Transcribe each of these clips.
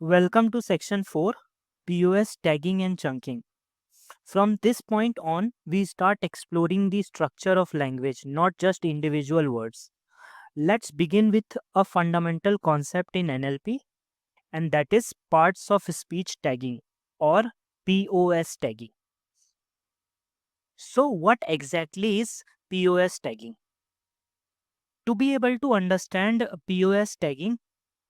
Welcome to section 4, POS tagging and chunking. From this point on, we start exploring the structure of language, not just individual words. Let's begin with a fundamental concept in NLP, and that is parts of speech tagging or POS tagging. So, what exactly is POS tagging? To be able to understand POS tagging,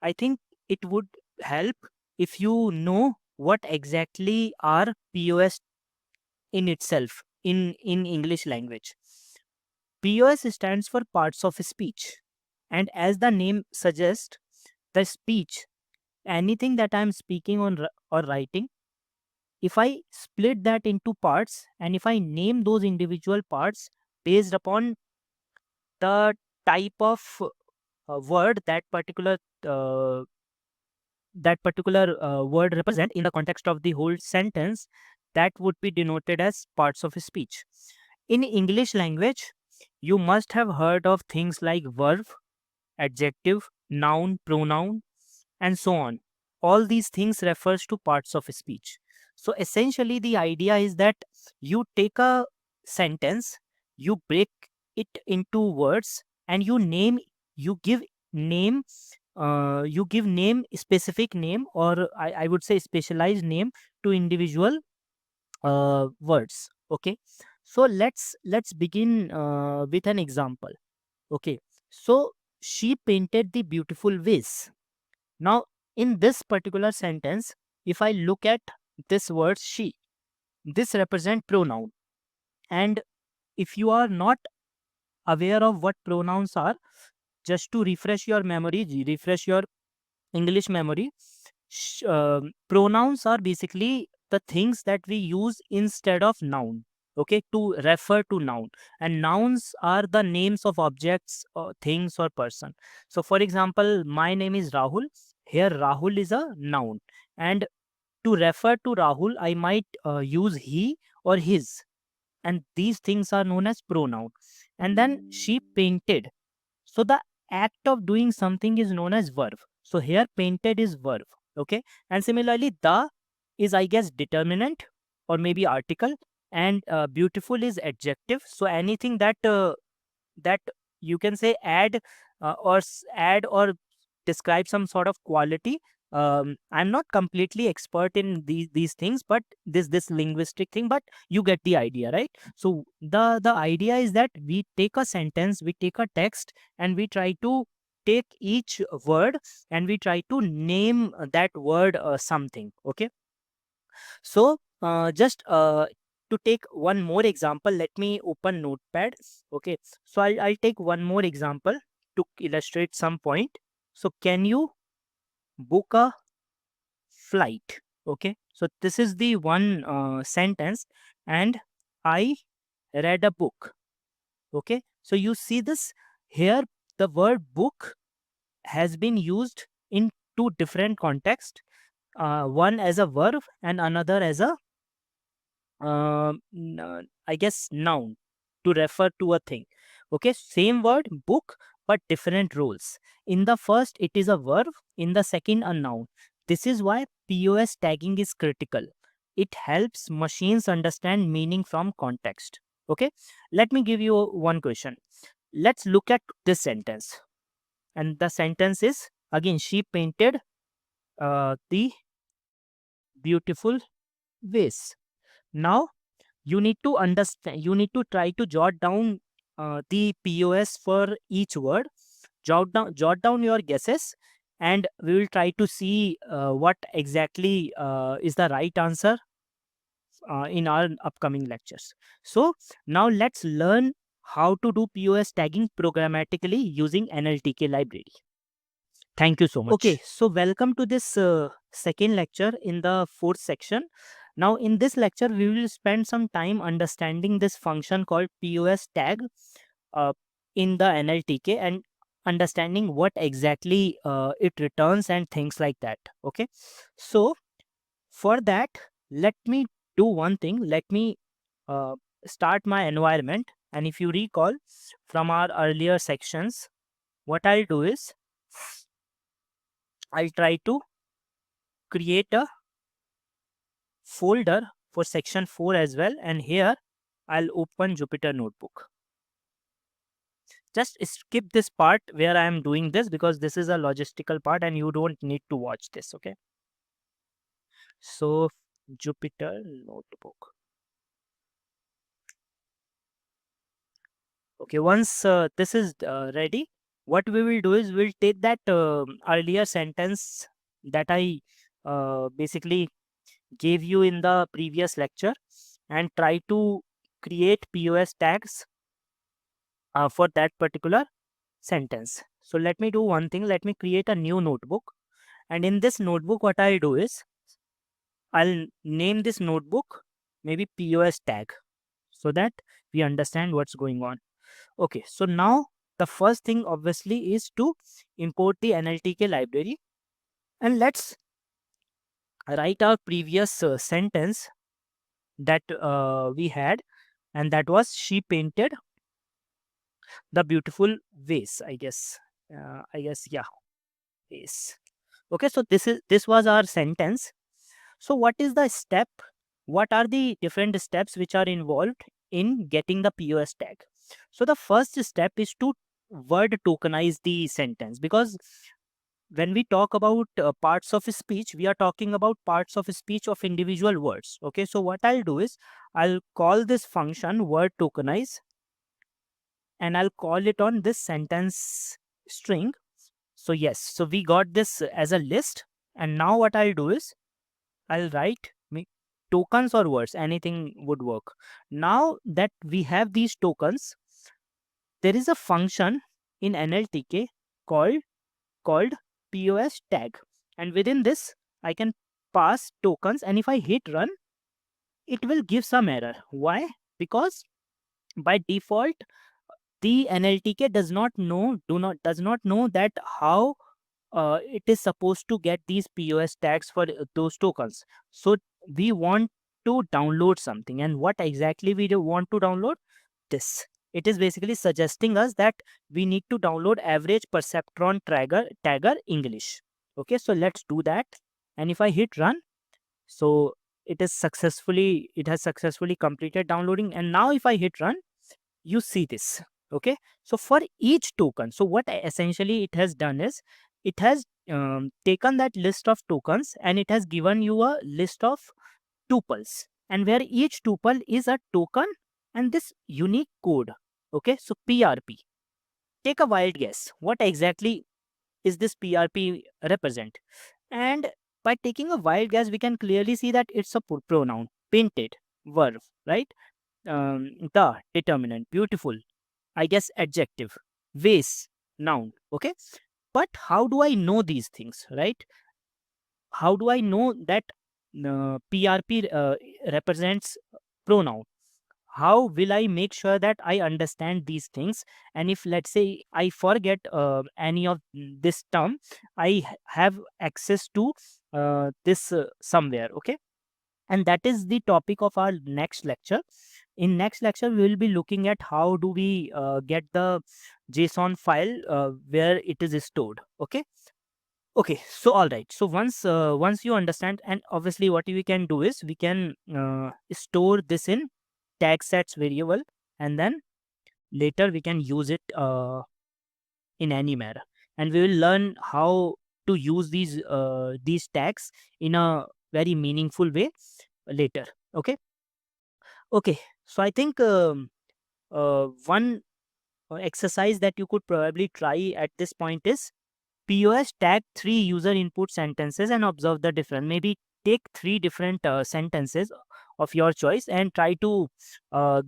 I think it would help if you know what exactly are POS in itself in English language. POS stands for parts of speech, and as the name suggests, the speech, anything that I'm speaking on or writing, if I split that into parts and if I name those individual parts based upon the type of word uh, that particular word represent in the context of the whole sentence, that would be denoted as parts of speech. In English language, you must have heard of things like verb, adjective, noun, pronoun, and so on. All these things refers to parts of speech. So essentially the idea is that you take a sentence, you break it into words, and you give name you give name specific name, or I would say specialized name to individual words. Okay, so let's begin with an example. Okay, so she painted the beautiful vase. Now, in this particular sentence, if I look at this word she, this represent pronoun. And if you are not aware of what pronouns are, just to refresh your memory, refresh your English memory, pronouns are basically the things that we use instead of noun. Okay, to refer to noun, and nouns are the names of objects, or things, or person. So, for example, my name is Rahul. Here, Rahul is a noun, and to refer to Rahul, I might use he or his, and these things are known as pronoun. And then she painted. So the act of doing something is known as verb. So here painted is verb. Okay. And similarly, the is, I guess, determinant or maybe article, and beautiful is adjective. So anything that you can say add add or describe some sort of quality. I'm not completely expert in these things, but this linguistic thing, but you get the idea, right? So the idea is that we take a sentence, we take a text, and we try to take each word and we try to name that word something. Okay, so just to take one more example, let me open Notepad. Okay, so I'll take one more example to illustrate some point. So, can you book a flight? Okay, so this is the one sentence, and I read a book. Okay, so you see this here, the word book has been used in two different contexts, one as a verb and another as a I guess noun, to refer to a thing. Okay, same word book, but different roles. In the first, it is a verb. In the second, a noun. This is why POS tagging is critical. It helps machines understand meaning from context. Okay, let me give you one question. Let's look at this sentence, and the sentence is again, she painted the beautiful vase. Now you need to understand, you need to try to jot down the POS for each word. Jot down your guesses, and we will try to see what exactly is the right answer in our upcoming lectures. So now let's learn how to do POS tagging programmatically using NLTK library. Thank you so much. Okay, so welcome to this second lecture in the fourth section. Now, in this lecture, we will spend some time understanding this function called POS tag uh, in the NLTK, and understanding what exactly it returns and things like that. Okay, so for that, let me do one thing. Let me uh, start my environment. And if you recall from our earlier sections, what I'll do is I'll try to create a folder for section 4 as well, and here I'll open Jupyter Notebook. Just skip this part where I am doing this because this is a logistical part and you don't need to watch this. Okay, so Jupyter Notebook. Okay, once this is ready, what we will do is we'll take that earlier sentence that I basically gave you in the previous lecture and try to create POS tags for that particular sentence. So let me do one thing. Let me create a new notebook, and in this notebook what I'll do is I'll name this notebook maybe POS tag so that we understand what's going on. Okay, so now the first thing obviously is to import the NLTK library, and let's write our previous sentence that we had, and that was she painted the beautiful vase, I guess. Yeah, vase. Okay, so this was our sentence. So what is the step? What are the different steps which are involved in getting the POS tag? So the first step is to word tokenize the sentence, because when we talk about parts of speech, we are talking about parts of speech of individual words. Okay, so what I'll do is I'll call this function word tokenize, and I'll call it on this sentence string. So yes, so we got this as a list, and now what I'll do is I'll write tokens or words, anything would work. Now that we have these tokens, there is a function in NLTK called POS tag, and within this I can pass tokens, and if I hit run, it will give some error. Why? Because by default the NLTK does not know that how it is supposed to get these POS tags for those tokens. So we want to download something, and what exactly we do want to download? This. It is basically suggesting us that we need to download average perceptron tagger English. Okay, so let's do that. And if I hit run, so it has successfully completed downloading. And now if I hit run, you see this. Okay, so for each token, so what essentially it has done is it has taken that list of tokens and it has given you a list of tuples, and where each tuple is a token and this unique code. Okay, so PRP, take a wild guess, what exactly is this PRP represent? And by taking a wild guess, we can clearly see that it's a pronoun, painted, verb, right? The determinant, beautiful, I guess adjective, vase, noun. Okay, but how do I know these things, right? How do I know that PRP represents pronoun? How will I make sure that I understand these things? And if let's say I forget any of this term, have access to this somewhere. Okay, and that is the topic of our next lecture. In next lecture we will be looking at how do we get the JSON file where it is stored. Okay, okay, so all right, so once you understand, and obviously what we can do is we can store this in tag sets variable, and then later we can use it in any manner, and we will learn how to use these tags in a very meaningful way later. Okay, okay, so I think one exercise that you could probably try at this point is POS tag 3 user input sentences and observe the difference. Maybe take 3 different sentences of your choice and try to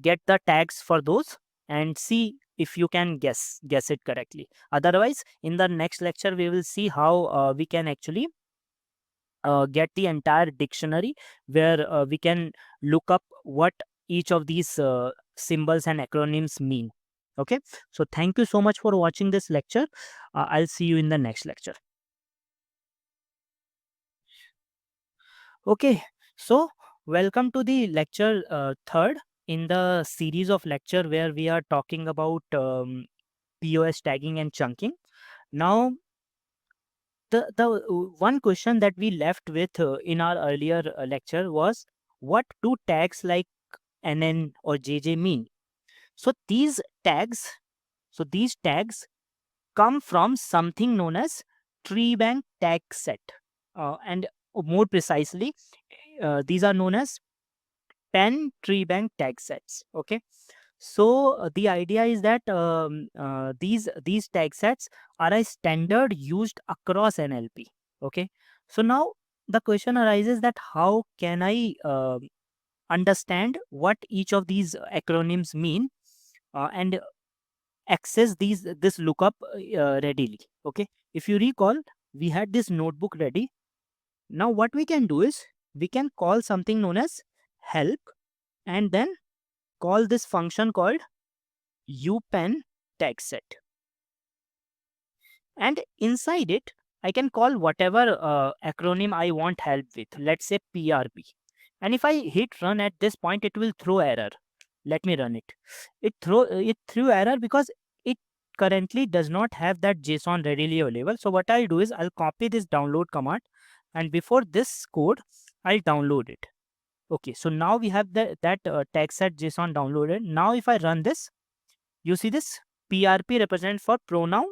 get the tags for those and see if you can guess it correctly. Otherwise, in the next lecture, we will see how we can actually get the entire dictionary where we can look up what each of these symbols and acronyms mean. Okay, so thank you so much for watching this lecture. I'll see you in the next lecture. Okay, so welcome to the lecture third in the series of lecture where we are talking about POS tagging and chunking. Now one question that we left with in our earlier lecture was, what do tags like NN or JJ mean? So these tags come from something known as tree bank tag set, and more precisely, these are known as 10 tree bank tag sets. Okay, so the idea is that these tag sets are a standard used across NLP. Okay, so now the question arises that how can I understand what each of these acronyms mean, and access this lookup readily. Okay, if you recall, we had this notebook ready. Now what we can do is we can call something known as help, and then call this function called upen tag set, and inside it I can call whatever acronym I want help with, let's say PRP. And if I hit run at this point, it will throw error. Let me run it. It threw error because it currently does not have that JSON readily available. So what I'll do is I'll copy this download command, and before this code I'll download it. Okay, so now we have that tag set JSON downloaded. Now if I run this, you see this PRP represents for pronoun.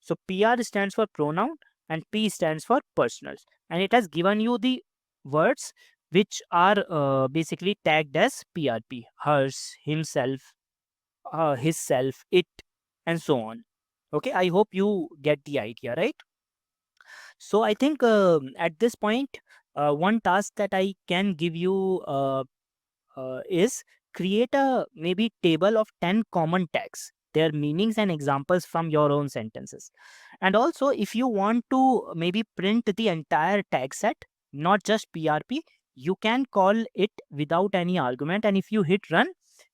So PR stands for pronoun and P stands for personals, and it has given you the words which are basically tagged as PRP: hers, himself, his self, it, and so on. Okay, I hope you get the idea, right? So I think at this point, one task that I can give you is create a maybe table of 10 common tags, their meanings and examples from your own sentences. And also, if you want to maybe print the entire tag set, not just PRP, you can call it without any argument, and if you hit run,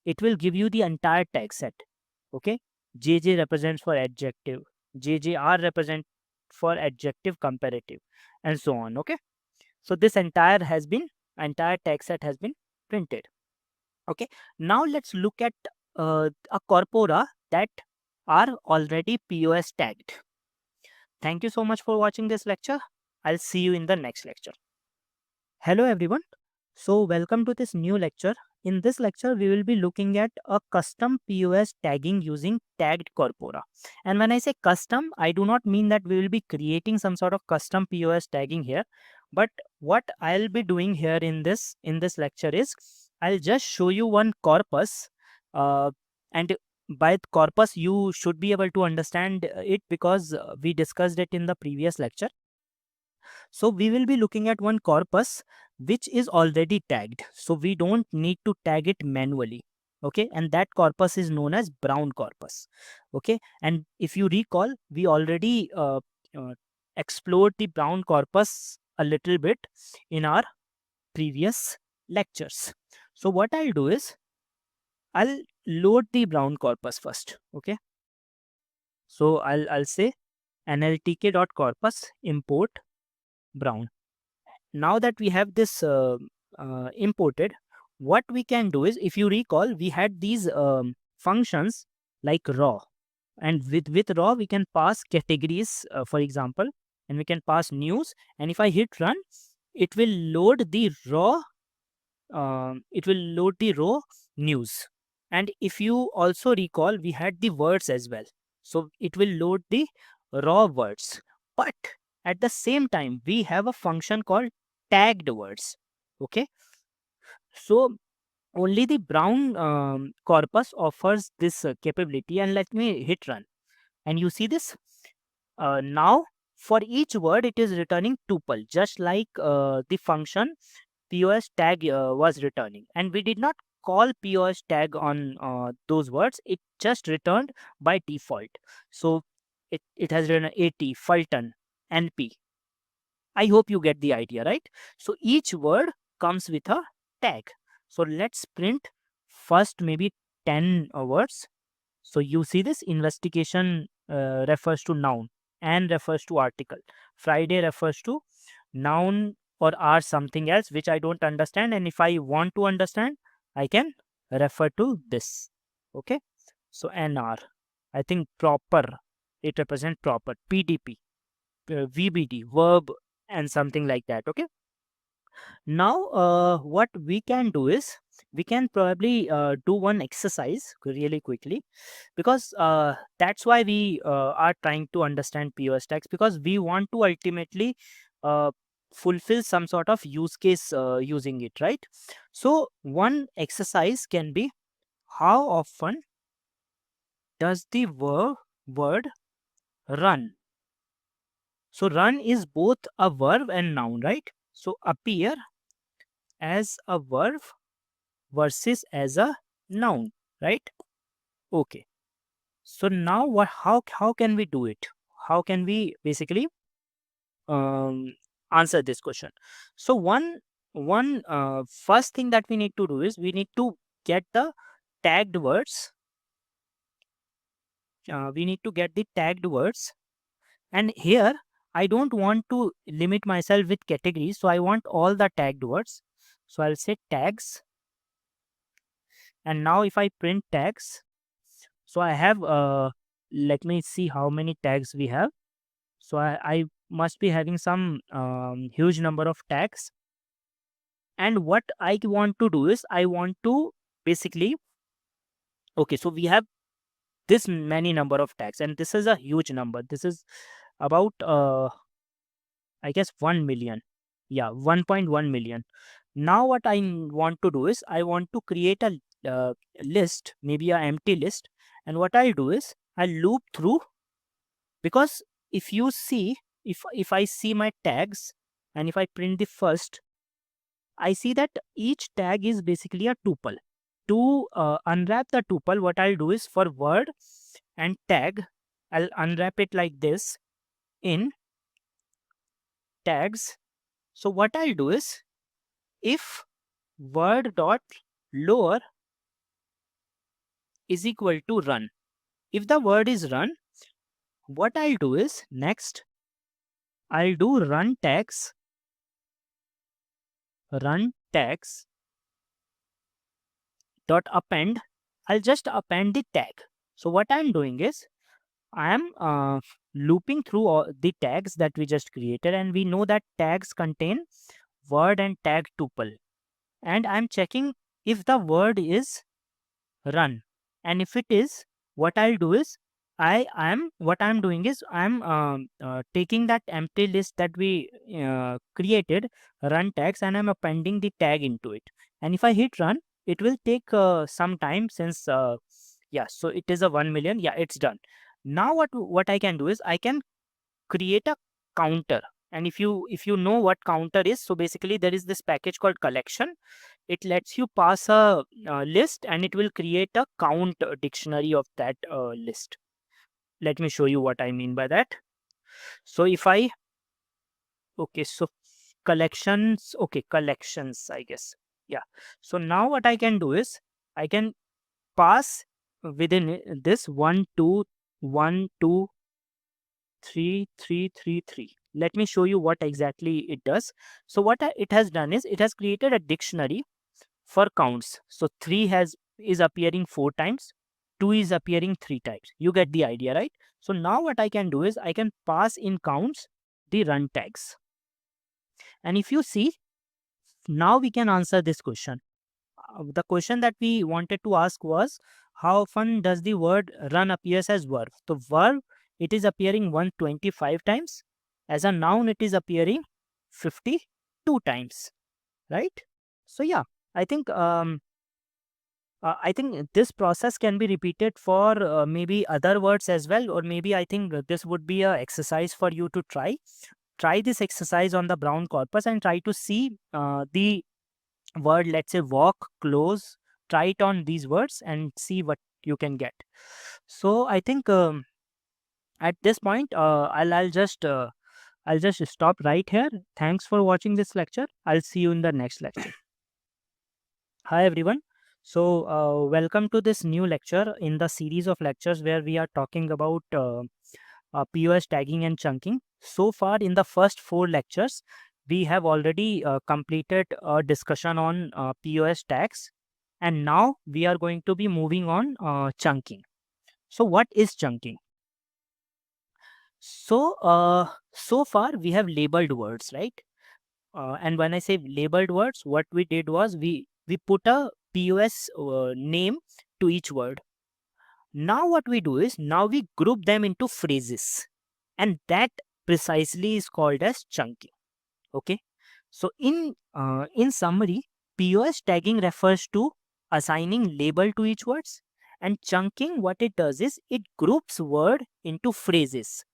it will give you the entire tag set. Okay, JJ represents for adjective, JJR represent for adjective comparative, and so on. Okay, so this entire tag set has been printed. Okay, now let's look at a corpora that are already POS tagged. Thank you so much for watching this lecture. I'll see you in the next lecture. Hello everyone. So welcome to this new lecture. In this lecture, we will be looking at a custom POS tagging using tagged corpora. And when I say custom, I do not mean that we will be creating some sort of custom POS tagging here. But what I'll be doing here in this lecture is I'll just show you one corpus, and by corpus you should be able to understand it because we discussed it in the previous lecture. So we will be looking at one corpus which is already tagged. So we don't need to tag it manually. Okay, and that corpus is known as brown corpus. Okay, and if you recall, we already uh, explored the brown corpus a little bit in our previous lectures. So what I'll do is I'll load the brown corpus first. Okay, so I'll say nltk.corpus import brown. Now that we have this imported, what we can do is, if you recall, we had these functions like raw, and with raw we can pass categories, for example, and we can pass news, and if I hit run, it will load the raw news. And if you also recall, we had the words as well, so it will load the raw words. But at the same time, we have a function called tagged words. Okay, so only the brown corpus offers this capability, and let me hit run, and you see this. Now for each word it is returning tuple, just like the function POS tag was returning, and we did not call POS tag on those words. It just returned by default. So it has written AT, Fulton, NP. I hope you get the idea, right? So each word comes with a tag. So let's print first maybe 10 words. So you see this investigation refers to noun, and refers to article. Friday refers to noun or are something else which I don't understand. And if I want to understand, I can refer to this. Okay. So NR, I think proper, it represents proper. PDP, VBD, verb and something like that. Okay. Now, what we can do is we can probably do one exercise really quickly, because that's why we are trying to understand POS tags, because we want to ultimately uh, fulfill some sort of use case using it, right? So, one exercise can be, how often does the word run? So, run is both a verb and noun, right? So, appear as a verb versus as a noun, right? Okay. So now what? How can we do it? How can we basically um, answer this question? So one first thing that we need to do is we need to get the tagged words. We need to get the tagged words, and here I don't want to limit myself with categories, so I want all the tagged words. So I'll say tags, and now if I print tags, so I have let me see how many tags we have. So I must be having some huge number of tags. And what I want to do is I want to basically, okay, so we have this many number of tags, and this is a huge number. This is about I guess 1 million. Yeah, 1.1 million. Now what want to do is I want to create a list, maybe a empty list. And what I'll do is I'll loop through, because if you see, if I see my tags and if I print the first, I see that each tag is basically a tuple. To unwrap the tuple, what I'll do is for word and tag, I'll unwrap it like this in tags. So what I'll do is, if word dot lower is equal to run, if the word is run, what I'll do is next I'll do run tags dot append. I'll just append the tag. So what I'm doing is I am looping through all the tags that we just created, and we know that tags contain word and tag tuple, and I'm checking if the word is run, and if it is, what I'll do is I'm doing is I'm taking that empty list that we created, run tags, and I'm appending the tag into it. And if I hit run, it will take some time, since yeah, so it is a 1 million. Yeah, it's done. Now what I can do is I can create a counter. And if you know what counter is, so basically there is this package called collection. It lets you pass a list, and it will create a count dictionary of that list. Let me show you what I mean by that. So if I, okay, so collections, okay, collections, I guess. Yeah. So now what I can do is I can pass within this 1 2 1 2 3 3 3 3. Let me show you what exactly it does. So what it has done is it has created a dictionary for counts. So 3 is appearing 4 times, 2 is appearing 3 times. You get the idea, right? So now what I can do is I can pass in counts the run tags. And if you see, now we can answer this question. The question that we wanted to ask was, how often does the word run appears as verb? So verb, it is appearing 125 times. As a noun, it is appearing 52 times, right? So yeah, I think I think this process can be repeated for maybe other words as well, or maybe I think this would be a exercise for you to try. Try this exercise on the brown corpus and try to see the word, let's say walk, close. Try it on these words and see what you can get. So I think at this point, I'll just stop right here. Thanks for watching this lecture. I'll see you in the next lecture. Hi everyone. So welcome to this new lecture in the series of lectures where we are talking about POS tagging and chunking. So far in the first 4 lectures, we have already completed a discussion on POS tags, and now we are going to be moving on chunking. So what is chunking? So far we have labeled words, right? And when I say labeled words, what we did was we put a POS name to each word. Now what we do is now we group them into phrases, and that precisely is called as chunking. Okay, so in summary, POS tagging refers to assigning label to each words, and chunking, what it does is it groups word into phrases,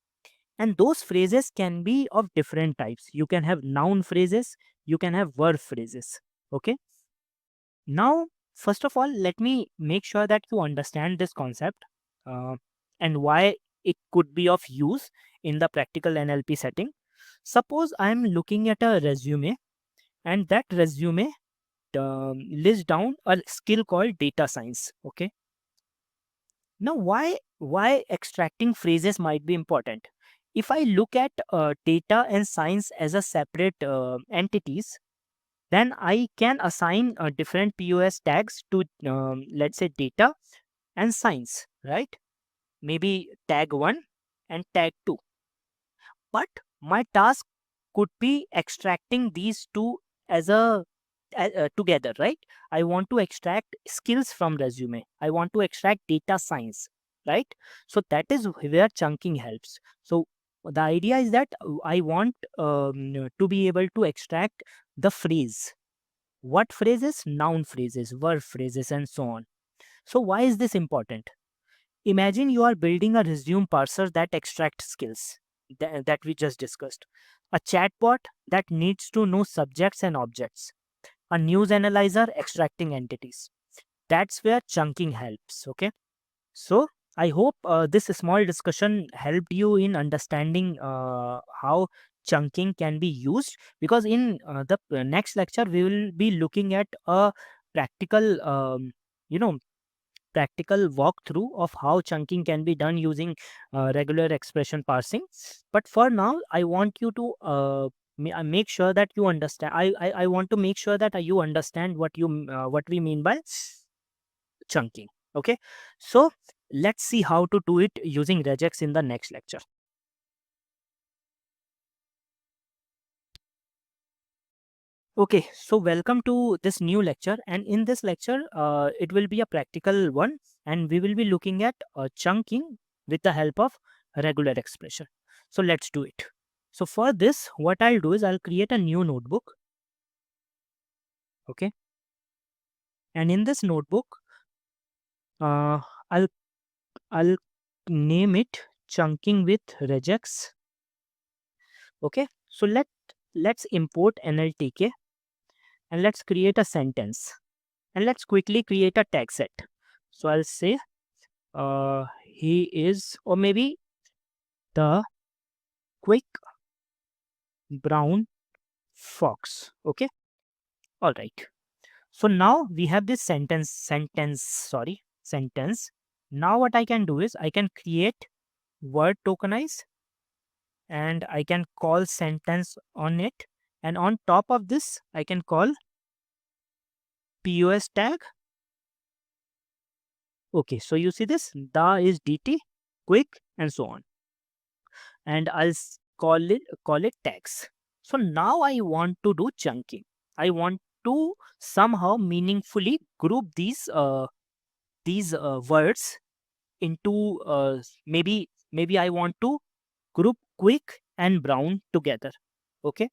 and those phrases can be of different types. You can have noun phrases, you can have verb phrases. Okay, now first of all, let me make sure that you understand this concept, uh, and why it could be of use in the practical NLP setting. Suppose I am looking at a resume, and that resume lists down a skill called data science. Okay, now why extracting phrases might be important. If I look at data and science as a separate entities, then I can assign different POS tags to, let's say, data and science, right? Maybe tag 1 and tag 2. But my task could be extracting these two as together, right? I want to extract skills from resume, I want to extract data science, right? So that is where chunking helps. So the idea is that I want to be able to extract the phrase. What phrases? Noun phrases, verb phrases, and so on. So why is this important? Imagine you are building a resume parser that extracts skills that we just discussed, a chatbot that needs to know subjects and objects, a news analyzer extracting entities. That's where chunking helps. Okay. So I hope this small discussion helped you in understanding how chunking can be used, because in the next lecture we will be looking at a practical, you know, practical walkthrough of how chunking can be done using regular expression parsing. But for now, I want you to make sure that you understand. I want to make sure that you understand what we mean by chunking. Okay, so let's see how to do it using regex in the next lecture. Okay, so welcome to this new lecture, and in this lecture, it will be a practical one, and we will be looking at chunking with the help of regular expression. So let's do it. So for this, what I'll do is I'll create a new notebook. Okay, and in this notebook, uh, I'll I'll name it chunking with regex. Okay, so let's import NLTK, and let's create a sentence, and let's quickly create a tag set. So I'll say he is, or maybe the quick brown fox. Okay, all right. So now we have this sentence. Now what I can do is I can create word tokenize, and I can call sentence on it, and on top of this I can call POS tag. Okay, so you see this, the is DT, quick, and so on, and call it tags. So now I want to do chunking. I want to somehow meaningfully group these words into, maybe I want to group quick and brown together. Okay,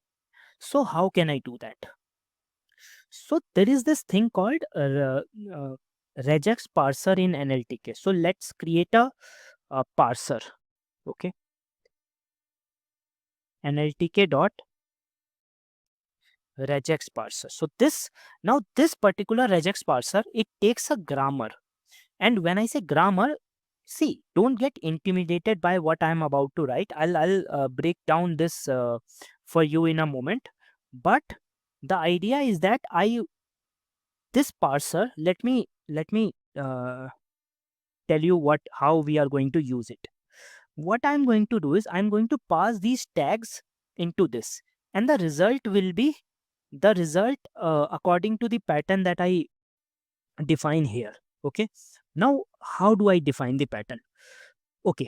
so how can I do that? So there is this thing called uh, regex parser in NLTK. So let's create a parser. Okay, NLTK dot regex parser. So this particular regex parser, it takes a grammar. And when I say grammar, see, don't get intimidated by what I'm about to write. I'll break down this for you in a moment. But the idea is that this parser, let me tell you what how we are going to use it. What I'm going to do is I'm going to pass these tags into this, and the result will be the result according to the pattern that I define here. Okay, now how do I define the pattern? Okay,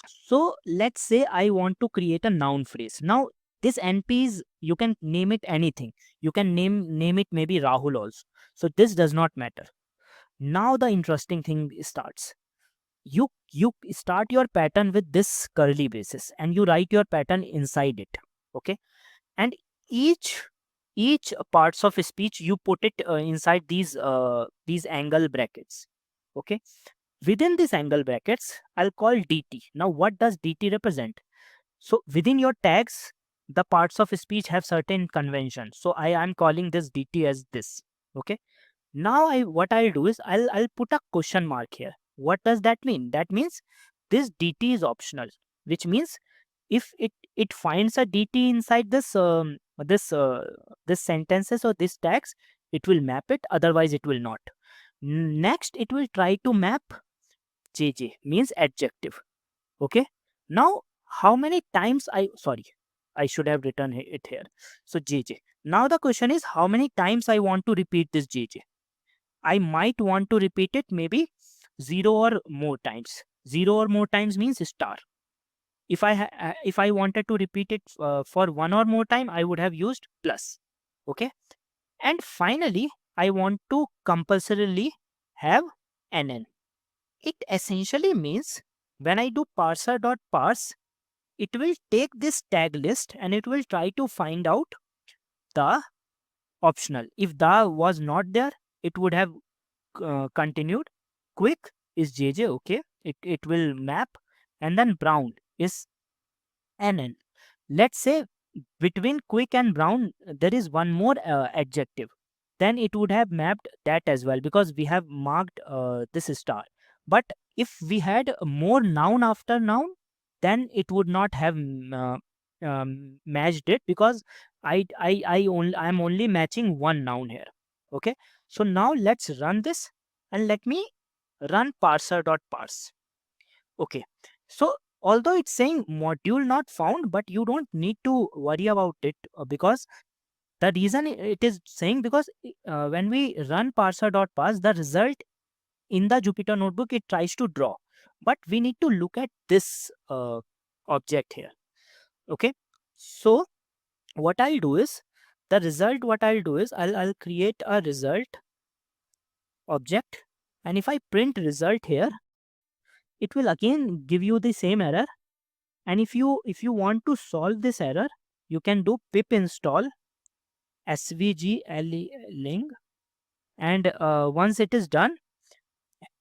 So let's say I want to create a noun phrase. Now this NP is, you can name it anything. You can name it maybe Rahul also. So this does not matter. Now the interesting thing starts. You start your pattern with this curly braces and you write your pattern inside it. Okay, and each parts of speech you put it inside these angle brackets. Okay, within these angle brackets I'll call DT. Now what does DT represent? So within your tags, the parts of speech have certain conventions, so I am calling this DT as this. Okay, now what I'll do is I'll put a question mark here. What does that mean? That means this DT is optional, which means if it finds a DT inside this sentences or this tags, it will map it. Otherwise, it will not. Next, it will try to map JJ, means adjective. Okay. Now, how many times I should have written it here. So JJ. Now the question is how many times I want to repeat this JJ. I might want to repeat it maybe 0 or more times. 0 or more times means star. If I wanted to repeat it for 1 or more time, I would have used plus. Okay. And finally, I want to compulsorily have NN. It essentially means when I do parser.parse, it will take this tag list and it will try to find out the optional. If the was not there, it would have continued. Quick is JJ, okay. It will map, and then brown is NN. Let's say between quick and brown there is one more adjective, then it would have mapped that as well because we have marked this star. But if we had more noun after noun, then it would not have matched it because I am only matching one noun here. Okay, so now let's run this and let me run parser.parse. Okay, so although it's saying module not found, but you don't need to worry about it because the reason it is saying because when we run parser.parse, the result in the Jupyter notebook it tries to draw, but we need to look at this object here. Okay, so what I'll do is I'll create a result object, and if I print result here, it will again give you the same error. And if you want to solve this error, you can do pip install svgling, and once it is done,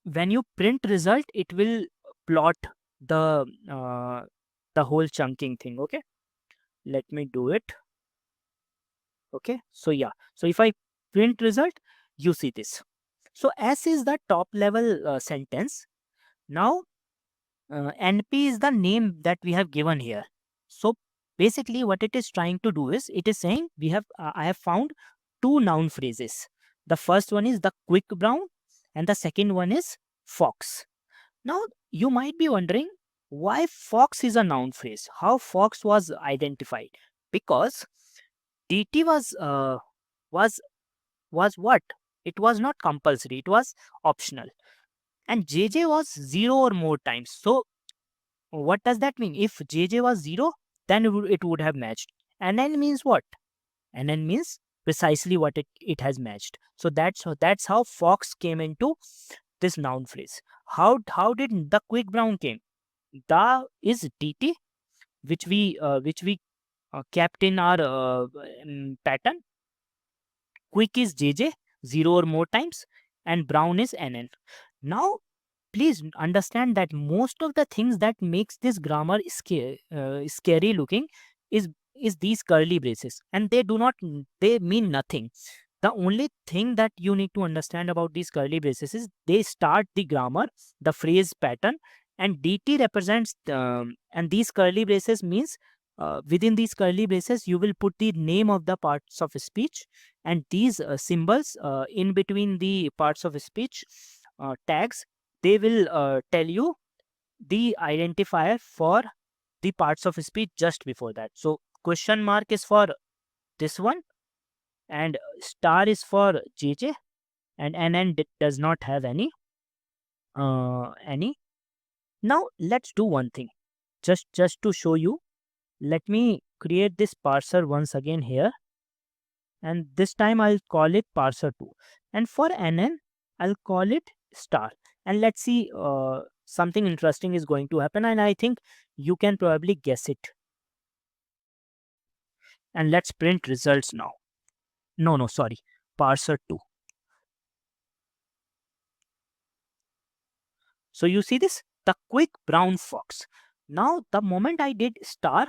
when you print result, it will plot the uh, the whole chunking thing. Okay, let me do it. Okay, so yeah, so if I print result, you see this. So S is the top level sentence. Now NP is the name that we have given here. So basically what it is trying to do is it is saying I have found two noun phrases. The first one is the quick brown and the second one is fox. Now you might be wondering why fox is a noun phrase, how fox was identified. Because DT was was what? It was not compulsory, it was optional. And JJ was 0 or more times. So what does that mean? If JJ was 0, then it would have matched. NN means what? NN means precisely what it has matched. So that's how fox came into this noun phrase. How did the quick brown came? The is DT, which we kept in our pattern. Quick is JJ, 0 or more times, and brown is NN. Now please understand that most of the things that makes this grammar scary looking is these curly braces, and they mean nothing. The only thing that you need to understand about these curly braces is they start the grammar, the phrase pattern, and DT represents and these curly braces means within these curly braces you will put the name of the parts of speech, and these symbols in between the parts of speech tags, they will tell you the identifier for the parts of speech just before that. So question mark is for this one, and star is for JJ, and NN does not have any. Now let's do one thing. just to show you, let me create this parser once again here, and this time I'll call it parser 2, and for NN I'll call it star. And let's see, something interesting is going to happen, and I think you can probably guess it. And let's print results now. No, sorry, parser 2. So you see this, the quick brown fox. Now the moment I did star,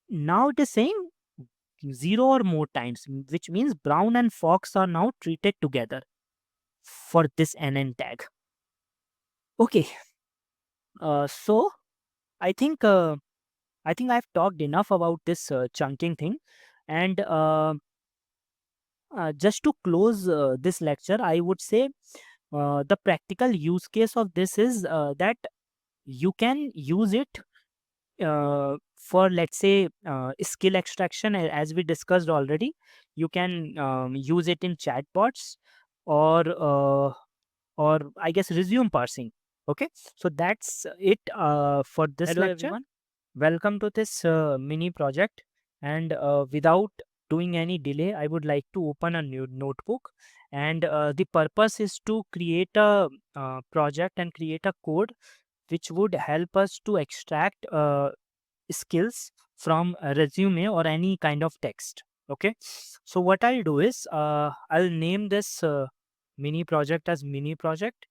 now it is saying 0 or more times, which means brown and fox are now treated together for this NN tag. Okay, so I think I've talked enough about this chunking thing, and just to close this lecture, I would say the practical use case of this is that you can use it for, let's say, skill extraction, as we discussed already. You can use it in chatbots, or I guess resume parsing. Okay, so that's it for this Hello lecture. everyone. Welcome to this mini project, and without doing any delay, I would like to open a new notebook, and the purpose is to create a project and create a code which would help us to extract skills from a resume or any kind of text. Okay, so what I'll do is I'll name this mini project as mini project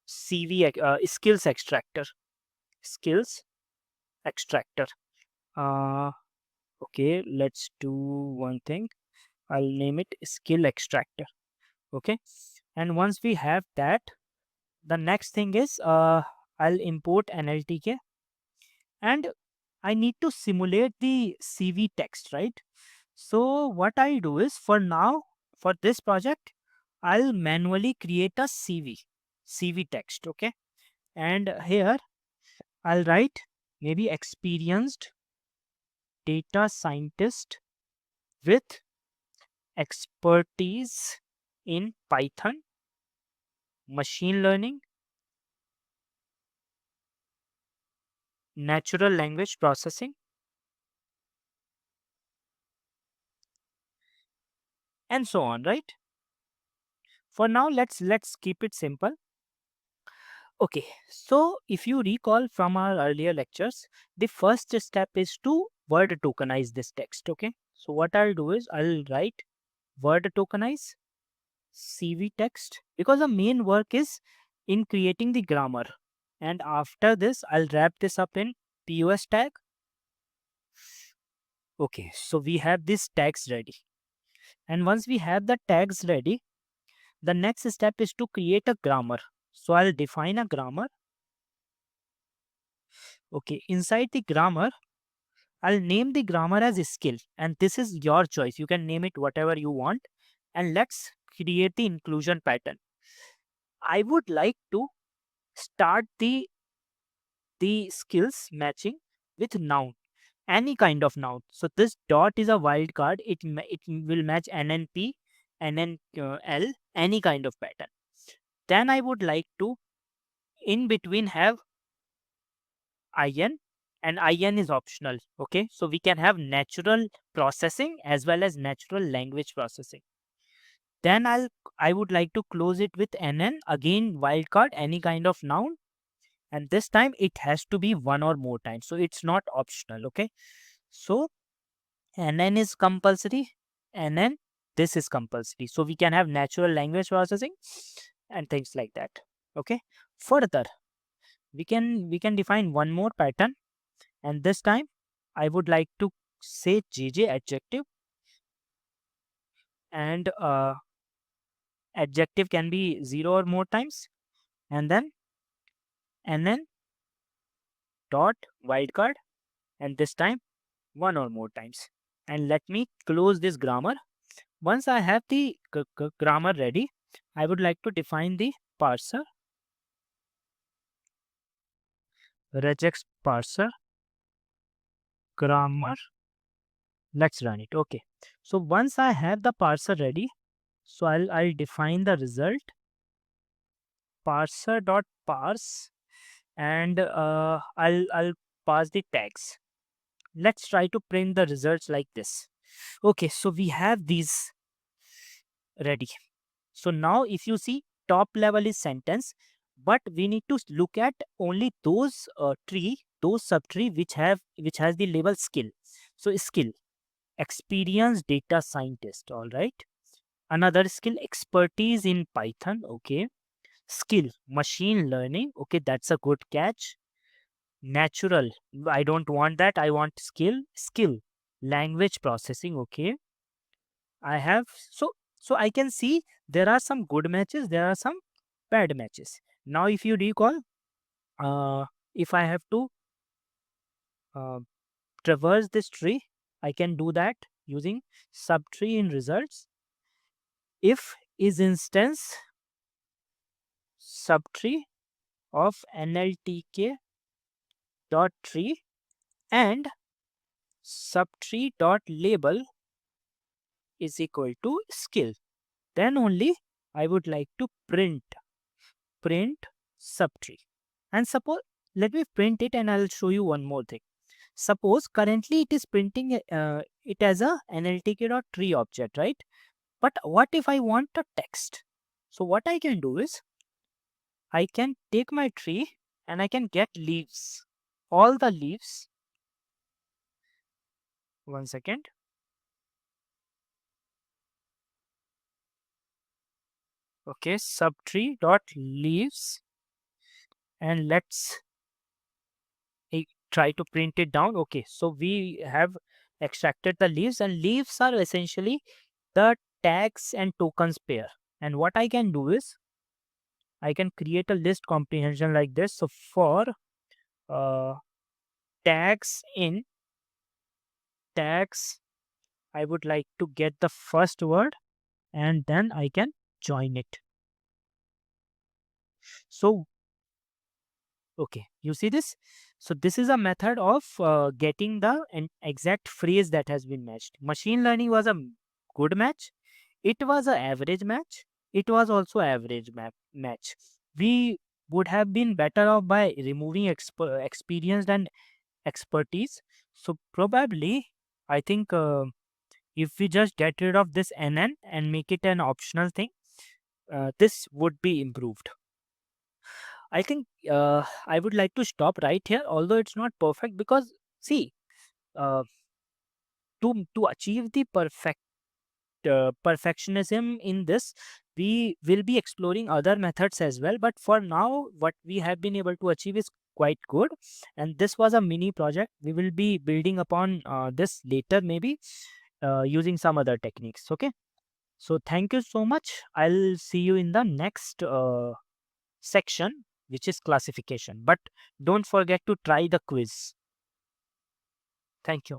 skills extractor. Skills extractor. uh okay, let's do one thing. I'll name it skill extractor. Okay, and once we have that, the next thing is I'll import NLTK, and I need to simulate the CV text, right? So what I do is, for now, for this project, I'll manually create a CV text. Okay, and here I'll write maybe experienced data scientist with expertise in Python, machine learning, natural language processing, and so on, right? For now, let's keep it simple. Okay, so if you recall from our earlier lectures, the first step is to word tokenize this text. Okay, so what I'll do is I'll write word tokenize CV text, because the main work is in creating the grammar. And after this, I'll wrap this up in POS tag. Okay, so we have these tags ready. And once we have the tags ready, the next step is to create a grammar. So I'll define a grammar. Okay, inside the grammar, I'll name the grammar as skill, and this is your choice. You can name it whatever you want. And let's create the inclusion pattern. I would like to start the skills matching with noun, any kind of noun. So this dot is a wildcard. It will match NNP, NNL, any kind of pattern. Then I would like to in between have IN, and IN is optional. Okay, so we can have natural processing as well as natural language processing. Then I would like to close it with NN, again wildcard, any kind of noun, and this time it has to be one or more times, so it's not optional. Okay, so NN is compulsory, NN, this is compulsory, so we can have natural language processing and things like that. Okay, further we can define one more pattern, and this time I would like to say JJ adjective, and adjective can be 0 or more times, and then NN dot wildcard, and this time one or more times. And let me close this grammar. Once I have the grammar ready, I would like to define the parser, regex parser grammar. Let's run it. Okay, so once I have the parser ready, so I'll define the result, parser dot parse, and I'll pass the tags. Let's try to print the results like this. Okay, so we have these ready. So now if you see, top level is sentence, but we need to look at only those those subtree which has the label skill. So skill, experienced data scientist, all right. Another skill, expertise in Python, okay. Skill, machine learning, okay, that's a good catch. Natural, I don't want that, I want skill. Skill, language processing, okay. I have, so I can see there are some good matches, there are some bad matches. Now if you recall, uh if I have to uh, traverse this tree, I can do that using subtree in results. If is instance subtree of NLTK dot tree and subtree dot label is equal to skill, then only I would like to print subtree. And suppose, let me print it and I'll show you one more thing. Suppose currently it is printing it as a NLTK.tree object, right? But what if I want a text? So what I can do is I can take my tree and I can get leaves. All the leaves. One second. Okay, subtree dot leaves, and let's try to print it down. Okay, so we have extracted the leaves, and leaves are essentially the tags and tokens pair. And what I can do is I can create a list comprehension like this. So for uh, tags in tags, I would like to get the first word and then I can join it. So okay, you see this? So this is a method of getting the exact phrase that has been matched. Machine learning was a good match. It was a average match. It was also average match. We would have been better off by removing experienced and expertise. So probably, I think if we just get rid of this NN and make it an optional thing, this would be improved. I think I would like to stop right here, although it's not perfect because see, uh, to achieve the perfectionism in this, we will be exploring other methods as well. But for now, what we have been able to achieve is quite good, and this was a mini project. We will be building upon this later, maybe using some other techniques. Okay, so thank you so much. I'll see you in the next section, which is classification. But don't forget to try the quiz. Thank you.